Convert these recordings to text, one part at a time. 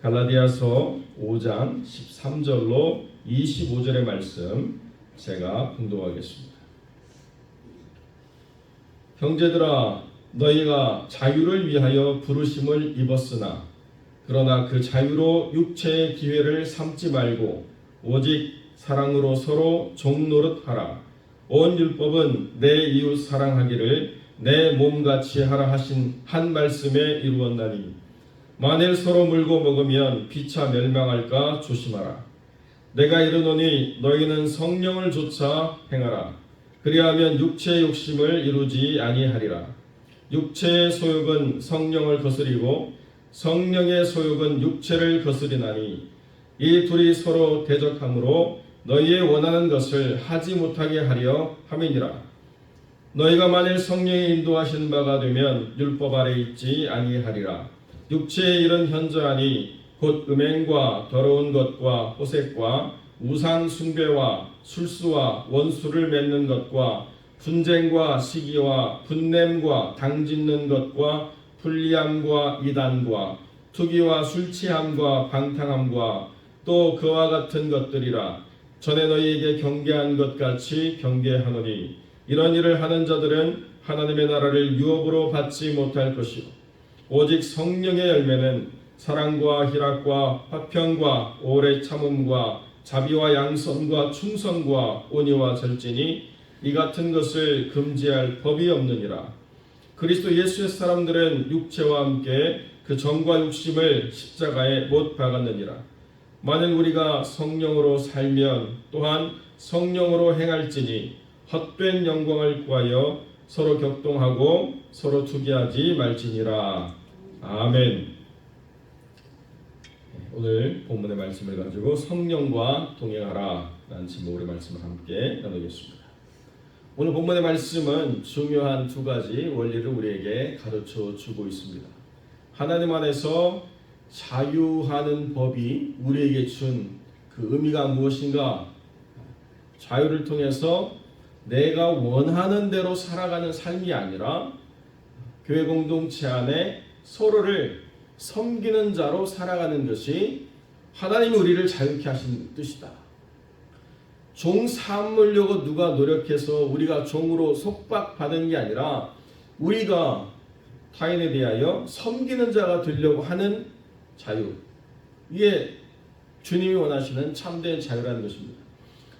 갈라디아서 5장 13절로 25절의 말씀 제가 봉독하겠습니다. 형제들아, 너희가 자유를 위하여 부르심을 입었으나 그러나 그 자유로 육체의 기회를 삼지 말고 오직 사랑으로 서로 종노릇하라. 온 율법은 내 이웃 사랑하기를 내 몸같이 하라 하신 한 말씀에 이루었나니 만일 서로 물고 먹으면 피차 멸망할까 조심하라. 내가 이르노니 너희는 성령을 조차 행하라. 그리하면 육체의 욕심을 이루지 아니하리라. 육체의 소욕은 성령을 거스리고 성령의 소욕은 육체를 거스리나니 이 둘이 서로 대적하므로 너희의 원하는 것을 하지 못하게 하려 함이니라. 너희가 만일 성령의 인도하신 바가 되면 율법 아래 있지 아니하리라. 육체의 일은 현저하니 곧 음행과 더러운 것과 호색과 우상 숭배와 술수와 원수를 맺는 것과 분쟁과 시기와 분냄과 당짓는 것과 불리함과 이단과 투기와 술취함과 방탕함과 또 그와 같은 것들이라. 전에 너희에게 경계한 것 같이 경계하노니 이런 일을 하는 자들은 하나님의 나라를 유업으로 받지 못할 것이요 오직 성령의 열매는 사랑과 희락과 화평과 오래 참음과 자비와 양선과 충성과 온유와 절제니 이 같은 것을 금지할 법이 없느니라. 그리스도 예수의 사람들은 육체와 함께 그 정과 욕심을 십자가에 못 박았느니라. 만일 우리가 성령으로 살면 또한 성령으로 행할지니 헛된 영광을 구하여 서로 격동하고 서로 투기하지 말지니라. 아멘. 오늘 본문의 말씀을 가지고 성령과 동행하라 라는 제목의 말씀을 함께 나누겠습니다. 오늘 본문의 말씀은 중요한 두 가지 원리를 우리에게 가르쳐 주고 있습니다. 하나님 안에서 자유하는 법이 우리에게 준 그 의미가 무엇인가? 자유를 통해서 내가 원하는 대로 살아가는 삶이 아니라 교회 공동체 안에 서로를 섬기는 자로 살아가는 것이 하나님이 우리를 자유케 하신 뜻이다. 종 삼으려고 누가 노력해서 우리가 종으로 속박받은 게 아니라 우리가 타인에 대하여 섬기는 자가 되려고 하는 자유, 이게 주님이 원하시는 참된 자유라는 것입니다.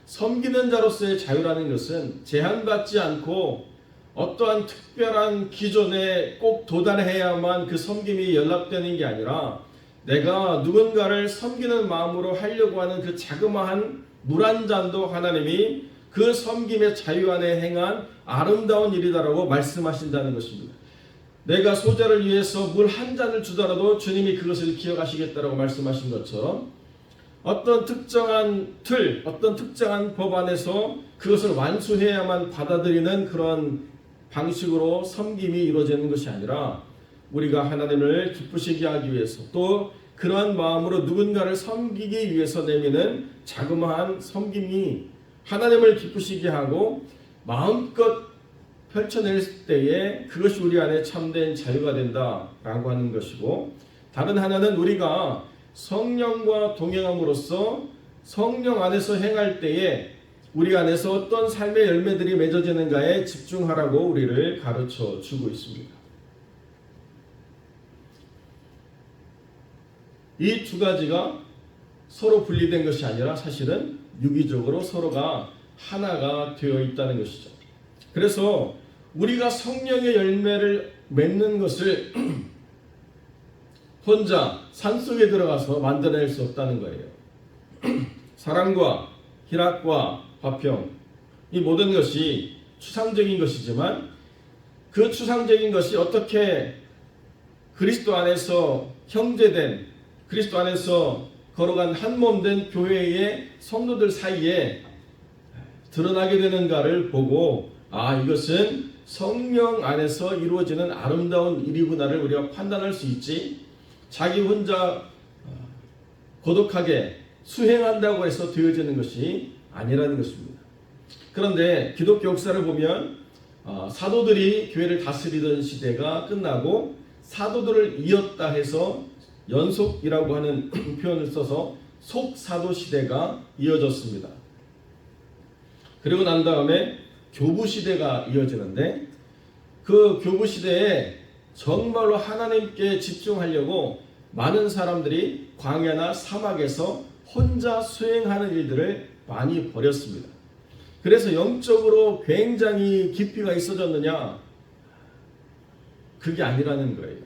섬기는 자로서의 자유라는 것은 제한받지 않고 어떠한 특별한 기존에 꼭 도달해야만 그 섬김이 연락되는 게 아니라 내가 누군가를 섬기는 마음으로 하려고 하는 그 자그마한 물 한 잔도 하나님이 그 섬김의 자유 안에 행한 아름다운 일이다라고 말씀하신다는 것입니다. 내가 소자를 위해서 물 한 잔을 주더라도 주님이 그것을 기억하시겠다라고 말씀하신 것처럼 어떤 특정한 틀, 어떤 특정한 법 안에서 그것을 완수해야만 받아들이는 그런 방식으로 섬김이 이루어지는 것이 아니라 우리가 하나님을 기쁘시게 하기 위해서 또 그러한 마음으로 누군가를 섬기기 위해서 내미는 자그마한 섬김이 하나님을 기쁘시게 하고 마음껏 펼쳐낼 때에 그것이 우리 안에 참된 자유가 된다라고 하는 것이고, 다른 하나는 우리가 성령과 동행함으로써 성령 안에서 행할 때에 우리 안에서 어떤 삶의 열매들이 맺어지는가에 집중하라고 우리를 가르쳐 주고 있습니다. 이 두 가지가 서로 분리된 것이 아니라 사실은 유기적으로 서로가 하나가 되어 있다는 것이죠. 그래서 우리가 성령의 열매를 맺는 것을 혼자 산속에 들어가서 만들어낼 수 없다는 거예요. 사랑과 희락과 화평, 이 모든 것이 추상적인 것이지만 그 추상적인 것이 어떻게 그리스도 안에서 형제된, 그리스도 안에서 걸어간 한 몸된 교회의 성도들 사이에 드러나게 되는가를 보고 이것은 성령 안에서 이루어지는 아름다운 일이구나를 우리가 판단할 수 있지, 자기 혼자 고독하게 수행한다고 해서 되어지는 것이 아니라는 것입니다. 그런데 기독교 역사를 보면 사도들이 교회를 다스리던 시대가 끝나고 사도들을 이었다 해서 연속이라고 하는 표현을 써서 속사도 시대가 이어졌습니다. 그리고 난 다음에 교부 시대가 이어지는데 그 교부 시대에 정말로 하나님께 집중하려고 많은 사람들이 광야나 사막에서 혼자 수행하는 일들을 많이 벌였습니다. 그래서 영적으로 굉장히 깊이가 있어졌느냐? 그게 아니라는 거예요.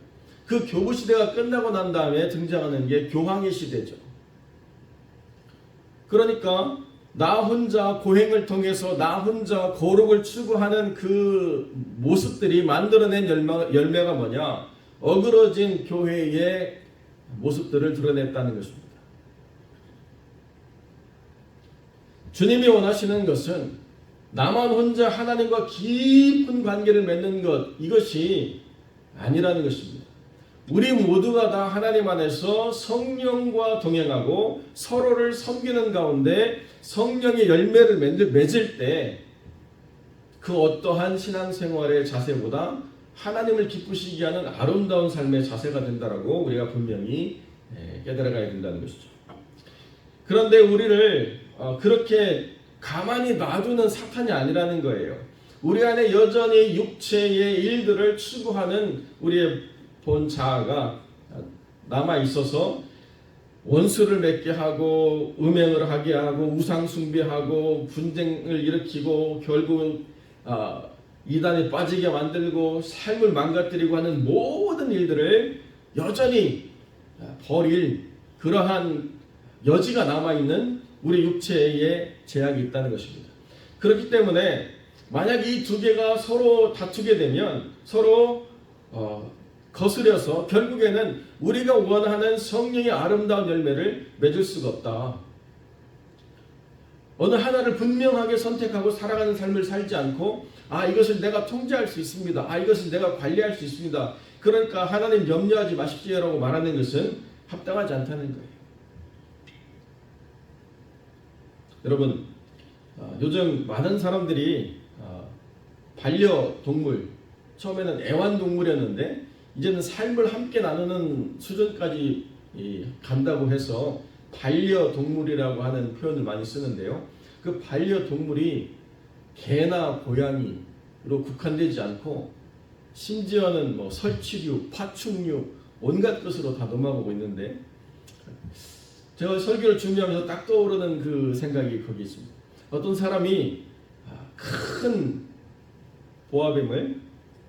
그 교부 시대가 끝나고 난 다음에 등장하는 게 교황의 시대죠. 그러니까 나 혼자 고행을 통해서 나 혼자 거룩을 추구하는 그 모습들이 만들어낸 열매가 뭐냐? 어그러진 교회의 모습들을 드러냈다는 것입니다. 주님이 원하시는 것은 나만 혼자 하나님과 깊은 관계를 맺는 것, 이것이 아니라는 것입니다. 우리 모두가 다 하나님 안에서 성령과 동행하고 서로를 섬기는 가운데 성령의 열매를 맺을 때 그 어떠한 신앙생활의 자세보다 하나님을 기쁘시게 하는 아름다운 삶의 자세가 된다라고 우리가 분명히 깨달아가야 된다는 것이죠. 그런데 우리를 그렇게 가만히 놔두는 사탄이 아니라는 거예요. 우리 안에 여전히 육체의 일들을 추구하는 우리의 본 자아가 남아 있어서 원수를 맺게 하고 음행을 하게 하고 우상 숭배하고 분쟁을 일으키고 결국 이단에 빠지게 만들고 삶을 망가뜨리고 하는 모든 일들을 여전히 버릴 그러한 여지가 남아있는 우리 육체의 제약이 있다는 것입니다. 그렇기 때문에 만약 이 두 개가 서로 다투게 되면 서로 거스려서 결국에는 우리가 원하는 성령의 아름다운 열매를 맺을 수가 없다. 어느 하나를 분명하게 선택하고 살아가는 삶을 살지 않고 이것을 내가 통제할 수 있습니다. 이것을 내가 관리할 수 있습니다. 그러니까 하나님 염려하지 마십시오라고 말하는 것은 합당하지 않다는 거예요. 여러분, 요즘 많은 사람들이 반려동물, 처음에는 애완동물이었는데 이제는 삶을 함께 나누는 수준까지 간다고 해서 반려동물이라고 하는 표현을 많이 쓰는데요. 그 반려동물이 개나 고양이로 국한되지 않고 심지어는 뭐 설치류, 파충류, 온갖 것으로 다 넘어가고 있는데 제가 설교를 준비하면서 딱 떠오르는 그 생각이 거기 있습니다. 어떤 사람이 큰 보아뱀을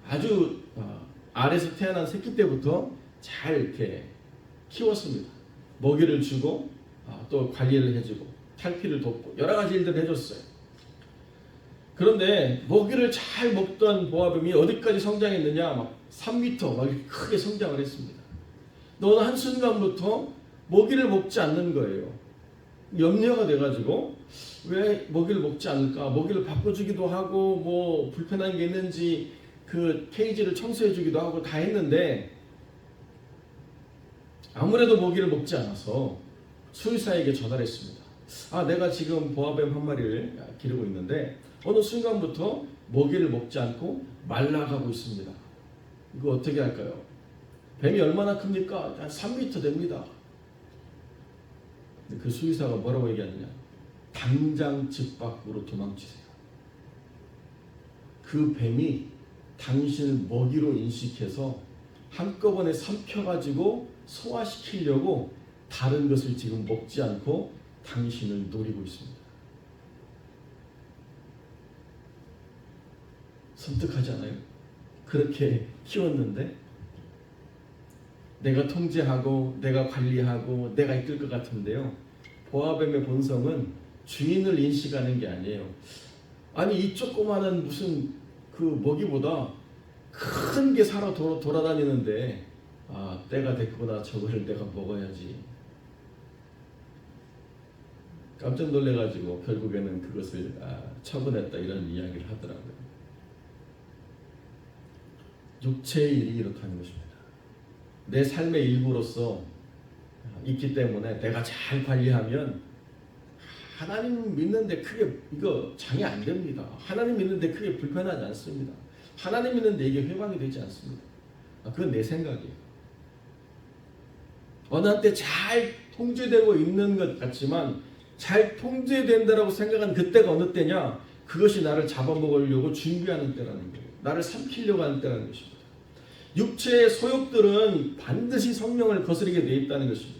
아주 알에서 태어난 새끼 때부터 잘 이렇게 키웠습니다. 먹이를 주고 또 관리를 해주고 탈피를 돕고 여러 가지 일들을 해줬어요. 그런데 먹이를 잘 먹던 보아뱀이 어디까지 성장했느냐? 막 3m 막 이렇게 크게 성장을 했습니다. 어느 한순간부터 먹이를 먹지 않는 거예요. 염려가 돼가지고 왜 먹이를 먹지 않을까? 먹이를 바꿔주기도 하고 뭐 불편한 게 있는지 그 케이지를 청소해주기도 하고 다 했는데 아무래도 먹이를 먹지 않아서 수의사에게 전화를 했습니다. 내가 지금 보아뱀 한 마리를 기르고 있는데 어느 순간부터 먹이를 먹지 않고 말라가고 있습니다. 이거 어떻게 할까요? 뱀이 얼마나 큽니까? 한 3m 됩니다. 그 수의사가 뭐라고 얘기하느냐? 당장 집 밖으로 도망치세요. 그 뱀이 당신을 먹이로 인식해서 한꺼번에 삼켜가지고 소화시키려고 다른 것을 지금 먹지 않고 당신을 노리고 있습니다. 섬뜩하지 않아요? 그렇게 키웠는데 내가 통제하고 내가 관리하고 내가 이끌 것 같은데요. 보아뱀의 본성은 주인을 인식하는 게 아니에요. 이 조그마한 무슨 그 먹이보다 큰 게 살아 돌아다니는데 때가 됐구나. 저거를 내가 먹어야지. 깜짝 놀래가지고 결국에는 그것을 처분했다 이런 이야기를 하더라고요. 육체의 일이 이렇다는 것입니다. 내 삶의 일부로서 있기 때문에 내가 잘 관리하면 하나님 믿는데 크게 이거 장애 안 됩니다. 하나님 믿는데 크게 불편하지 않습니다. 하나님 믿는데 이게 회방이 되지 않습니다. 그건 내 생각이에요. 어느 한때 잘 통제되고 있는 것 같지만 잘 통제된다라고 생각한 그때가 어느 때냐? 그것이 나를 잡아먹으려고 준비하는 때라는 거예요. 나를 삼키려고 하는 때라는 것입니다. 육체의 소욕들은 반드시 성령을 거스르게 되어 있다는 것입니다.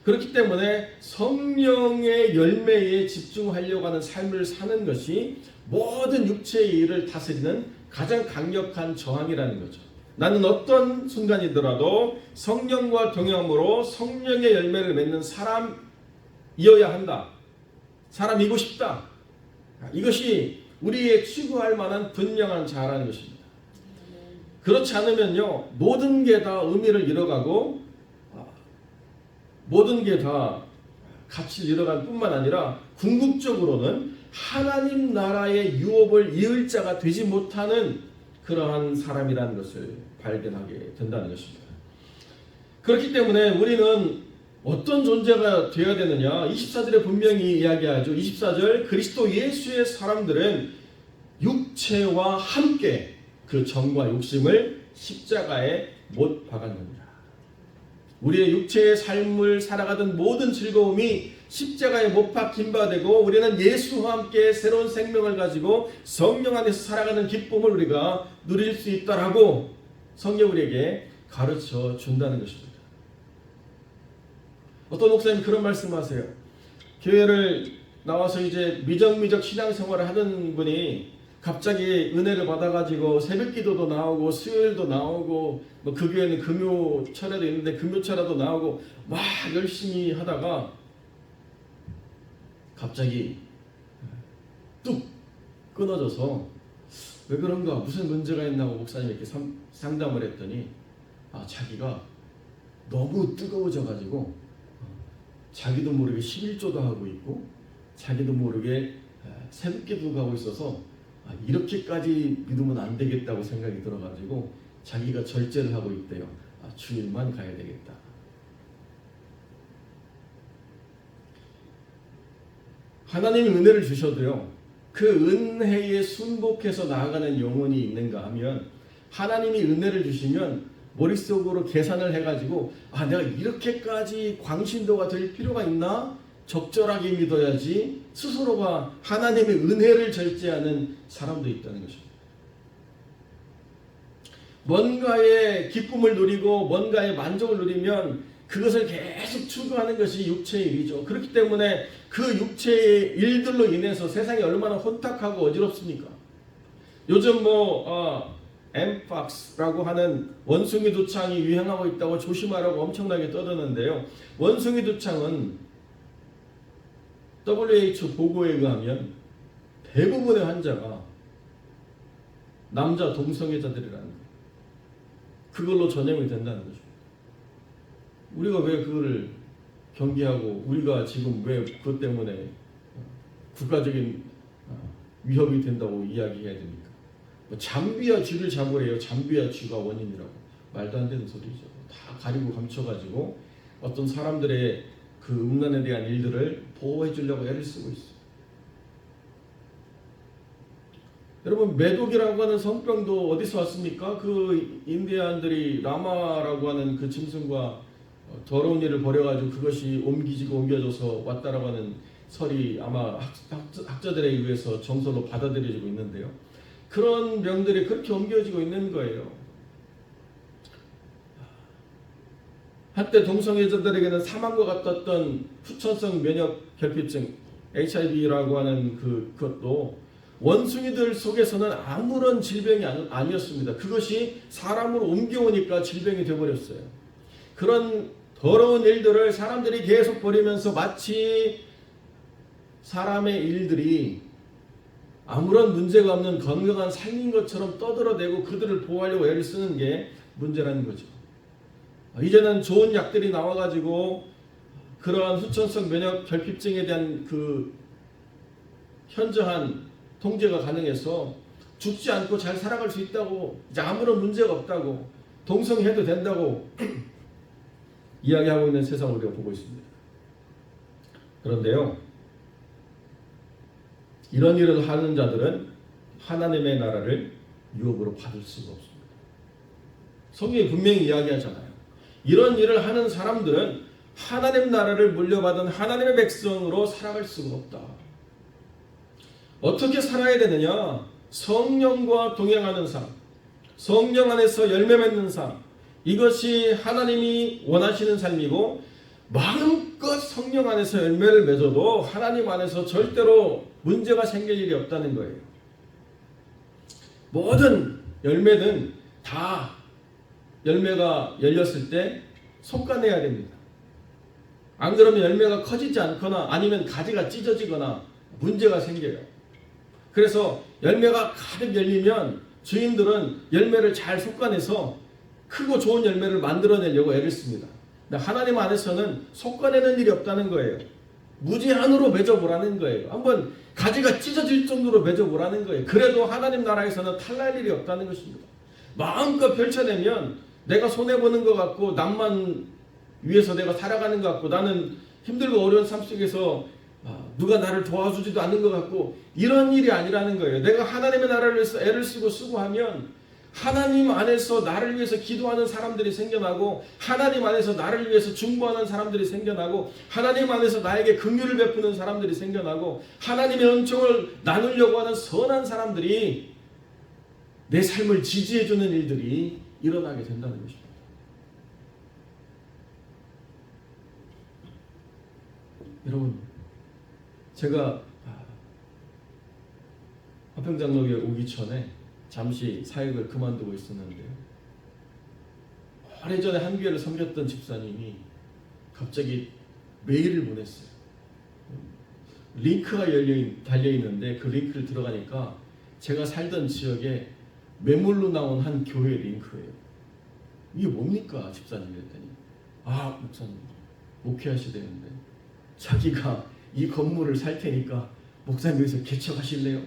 그렇기 때문에 성령의 열매에 집중하려고 하는 삶을 사는 것이 모든 육체의 일을 다스리는 가장 강력한 저항이라는 거죠. 나는 어떤 순간이더라도 성령과 동행함으로 성령의 열매를 맺는 사람이어야 한다. 사람이고 싶다. 이것이 우리의 추구할 만한 분명한 자아라는 것입니다. 그렇지 않으면요, 모든 게 다 의미를 잃어가고 모든 게 다 가치를 잃어갈 뿐만 아니라 궁극적으로는 하나님 나라의 유업을 이을 자가 되지 못하는 그러한 사람이라는 것을 발견하게 된다는 것입니다. 그렇기 때문에 우리는 어떤 존재가 되어야 되느냐? 24절에 분명히 이야기하죠. 24절, 그리스도 예수의 사람들은 육체와 함께 그 정과 욕심을 십자가에 못 박았느니라. 우리의 육체의 삶을 살아가던 모든 즐거움이 십자가에 못 박힌 바 되고 우리는 예수와 함께 새로운 생명을 가지고 성령 안에서 살아가는 기쁨을 우리가 누릴 수 있다라고 성경 우리에게 가르쳐 준다는 것입니다. 어떤 목사님 그런 말씀하세요. 교회를 나와서 이제 미적미적 신앙생활을 하던 분이 갑자기 은혜를 받아가지고 새벽기도도 나오고 수요일도 나오고 뭐 그 교회는 금요철에도 있는데 금요철에도 나오고 막 열심히 하다가 갑자기 뚝 끊어져서 왜 그런가 무슨 문제가 있나고 목사님이 이렇게 상담을 했더니 자기가 너무 뜨거워져가지고 자기도 모르게 11조도 하고 있고 자기도 모르게 새벽기도 가고 있어서 이렇게까지 믿으면 안 되겠다고 생각이 들어가지고 자기가 절제를 하고 있대요. 주일만 가야 되겠다. 하나님이 은혜를 주셔도요, 그 은혜에 순복해서 나아가는 영혼이 있는가 하면 하나님이 은혜를 주시면 머릿속으로 계산을 해가지고 내가 이렇게까지 광신도가 될 필요가 있나? 적절하게 믿어야지 스스로가 하나님의 은혜를 절제하는 사람도 있다는 것입니다. 뭔가의 기쁨을 누리고 뭔가의 만족을 누리면 그것을 계속 추구하는 것이 육체의 일이죠. 그렇기 때문에 그 육체의 일들로 인해서 세상이 얼마나 혼탁하고 어지럽습니까? 요즘 엠팍스라고 하는 원숭이 두창이 유행하고 있다고 조심하라고 엄청나게 떠드는데요. 원숭이 두창은 WHO 보고에 의하면 대부분의 환자가 남자 동성애자들이라는 거예요. 그걸로 전염이 된다는 거죠. 우리가 왜 그거를 경계하고 우리가 지금 왜 그것 때문에 국가적인 위협이 된다고 이야기해야 됩니까? 잠비와 쥐를 잡으래요. 잠비와 쥐가 원인이라고. 말도 안 되는 소리죠. 다 가리고 감춰가지고 어떤 사람들의 그 음란에 대한 일들을 보호해 주려고 애를 쓰고 있어요. 여러분, 메독이라고 하는 성병도 어디서 왔습니까? 그 인디안들이 라마라고 하는 그 짐승과 더러운 일을 벌여가지고 그것이 옮겨져서 왔다라고 하는 설이 아마 학자들에 의해서 정설로 받아들여지고 있는데요. 그런 병들이 그렇게 옮겨지고 있는 거예요. 한때 동성애자들에게는 사망과 같았던 후천성 면역 결핍증 HIV라고 하는 그것도 원숭이들 속에서는 아무런 질병이 아니었습니다. 그것이 사람으로 옮겨오니까 질병이 되어버렸어요. 그런 더러운 일들을 사람들이 계속 벌이면서 마치 사람의 일들이 아무런 문제가 없는 건강한 삶인 것처럼 떠들어대고 그들을 보호하려고 애를 쓰는 게 문제라는 거죠. 이제는 좋은 약들이 나와가지고 그러한 후천성 면역 결핍증에 대한 그 현저한 통제가 가능해서 죽지 않고 잘 살아갈 수 있다고, 이제 아무런 문제가 없다고, 동성해도 된다고 이야기하고 있는 세상을 우리가 보고 있습니다. 그런데요, 이런 일을 하는 자들은 하나님의 나라를 유업으로 받을 수가 없습니다. 성경이 분명히 이야기하잖아요. 이런 일을 하는 사람들은 하나님 나라를 물려받은 하나님의 백성으로 살아갈 수가 없다. 어떻게 살아야 되느냐? 성령과 동행하는 삶, 성령 안에서 열매 맺는 삶, 이것이 하나님이 원하시는 삶이고, 마음껏 성령 안에서 열매를 맺어도 하나님 안에서 절대로 문제가 생길 일이 없다는 거예요. 모든 열매는 다 열매가 열렸을 때 솎아내야 됩니다. 안 그러면 열매가 커지지 않거나 아니면 가지가 찢어지거나 문제가 생겨요. 그래서 열매가 가득 열리면 주인들은 열매를 잘 솎아내서 크고 좋은 열매를 만들어내려고 애를 씁니다. 근데 하나님 안에서는 솎아내는 일이 없다는 거예요. 무제한으로 맺어보라는 거예요. 한번 가지가 찢어질 정도로 맺어보라는 거예요. 그래도 하나님 나라에서는 탈날 일이 없다는 것입니다. 마음껏 펼쳐내면 내가 손해보는 것 같고, 남만 위해서 내가 살아가는 것 같고, 나는 힘들고 어려운 삶 속에서 누가 나를 도와주지도 않는 것 같고, 이런 일이 아니라는 거예요. 내가 하나님의 나라를 위해서 애를 쓰고 수고하면 하나님 안에서 나를 위해서 기도하는 사람들이 생겨나고, 하나님 안에서 나를 위해서 중보하는 사람들이 생겨나고, 하나님 안에서 나에게 긍휼을 베푸는 사람들이 생겨나고, 하나님의 은총을 나누려고 하는 선한 사람들이 내 삶을 지지해주는 일들이 일어나게 된다는 것입니다. 여러분, 제가 화평장로교에 오기 전에 잠시 사역을 그만두고 있었는데요. 오래전에 한 교회를 섬겼던 집사님이 갑자기 메일을 보냈어요. 링크가 달려있는데 그 링크를 들어가니까 제가 살던 지역에 매물로 나온 한 교회 링크예요. 이게 뭡니까 집사님? 그랬더니 목사님 목회하셔야 되는데 자기가 이 건물을 살 테니까 목사님 여기서 개척하실래요?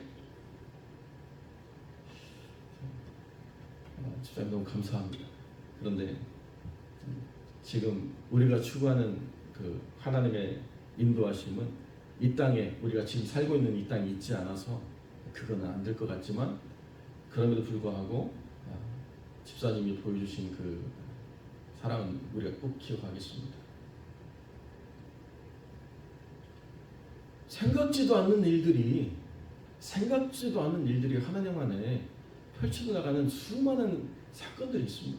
집사님 너무 감사합니다. 그런데 지금 우리가 추구하는 그 하나님의 인도하심은 이 땅에, 우리가 지금 살고 있는 이 땅이 있지 않아서 그거는 안 될 것 같지만, 그럼에도 불구하고 집사님이 보여주신 그 사랑은 우리가 꼭 기억하겠습니다. 생각지도 않는 일들이 하나님 안에 펼쳐나가는 수많은 사건들이 있습니다.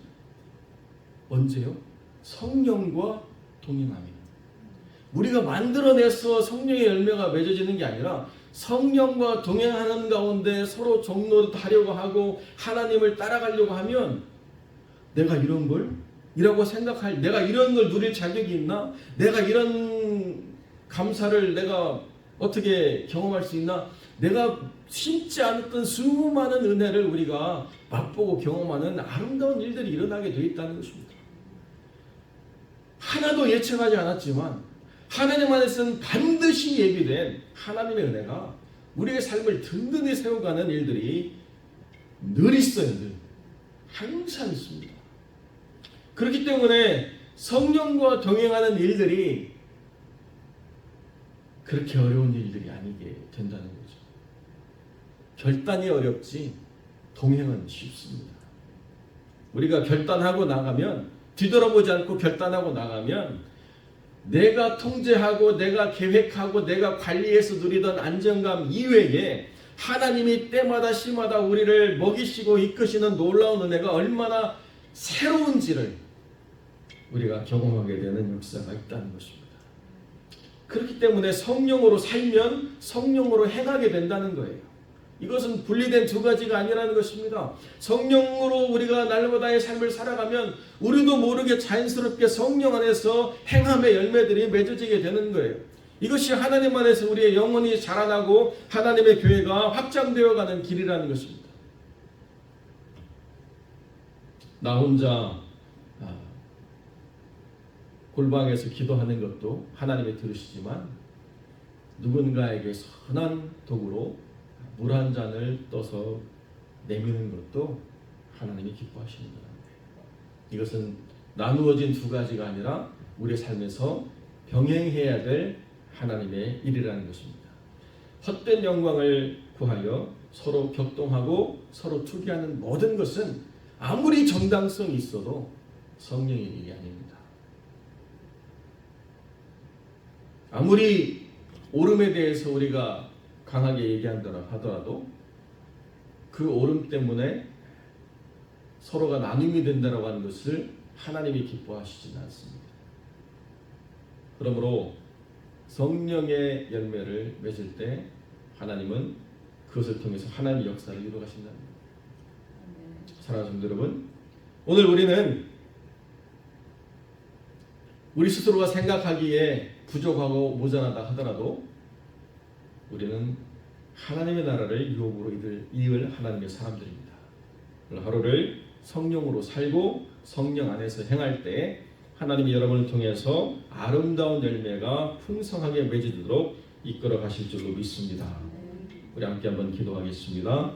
언제요? 성령과 동행하며. 우리가 만들어내서 성령의 열매가 맺어지는 게 아니라 성령과 동행하는 가운데 서로 종노릇하려고 하고 하나님을 따라가려고 하면, 내가 이런 걸? 이라고 생각할, 내가 이런 걸 누릴 자격이 있나? 내가 이런 감사를 내가 어떻게 경험할 수 있나? 내가 심지 않았던 수많은 은혜를 우리가 맛보고 경험하는 아름다운 일들이 일어나게 되어 있다는 것입니다. 하나도 예측하지 않았지만 하나님 안에서는 반드시 예비된 하나님의 은혜가 우리의 삶을 든든히 세워가는 일들이 늘 있어요. 늘. 항상 있습니다. 그렇기 때문에 성령과 동행하는 일들이 그렇게 어려운 일들이 아니게 된다는 거죠. 결단이 어렵지 동행은 쉽습니다. 우리가 결단하고 나가면, 뒤돌아보지 않고 결단하고 나가면, 내가 통제하고 내가 계획하고 내가 관리해서 누리던 안정감 이외에 하나님이 때마다 시마다 우리를 먹이시고 이끄시는 놀라운 은혜가 얼마나 새로운지를 우리가 경험하게 되는 역사가 있다는 것입니다. 그렇기 때문에 성령으로 살면 성령으로 행하게 된다는 거예요. 이것은 분리된 두 가지가 아니라는 것입니다. 성령으로 우리가 날마다의 삶을 살아가면 우리도 모르게 자연스럽게 성령 안에서 행함의 열매들이 맺어지게 되는 거예요. 이것이 하나님 안에서 우리의 영혼이 자라나고 하나님의 교회가 확장되어가는 길이라는 것입니다. 나 혼자 골방에서 기도하는 것도 하나님이 들으시지만, 누군가에게 선한 도구로 물 한 잔을 떠서 내미는 것도 하나님이 기뻐하시는 거예요. 이것은 나누어진 두 가지가 아니라 우리의 삶에서 병행해야 될 하나님의 일이라는 것입니다. 헛된 영광을 구하여 서로 격동하고 서로 투기하는 모든 것은 아무리 정당성이 있어도 성령의 일이 아닙니다. 아무리 오름에 대해서 우리가 강하게 얘기한다라 하더라도 그 오름 때문에 서로가 나눔이 된다라고 하는 것을 하나님이 기뻐하시지는 않습니다. 그러므로 성령의 열매를 맺을 때 하나님은 그것을 통해서 하나님의 역사를 이루어가신답니다. 사랑하는 성도 여러분, 오늘 우리는 우리 스스로가 생각하기에 부족하고 모자라다 하더라도 우리는 하나님의 나라를 유업으로 이을 하나님의 사람들입니다. 하루를 성령으로 살고 성령 안에서 행할 때 하나님이 여러분을 통해서 아름다운 열매가 풍성하게 맺어지도록 이끌어 가실 줄로 믿습니다. 우리 함께 한번 기도하겠습니다.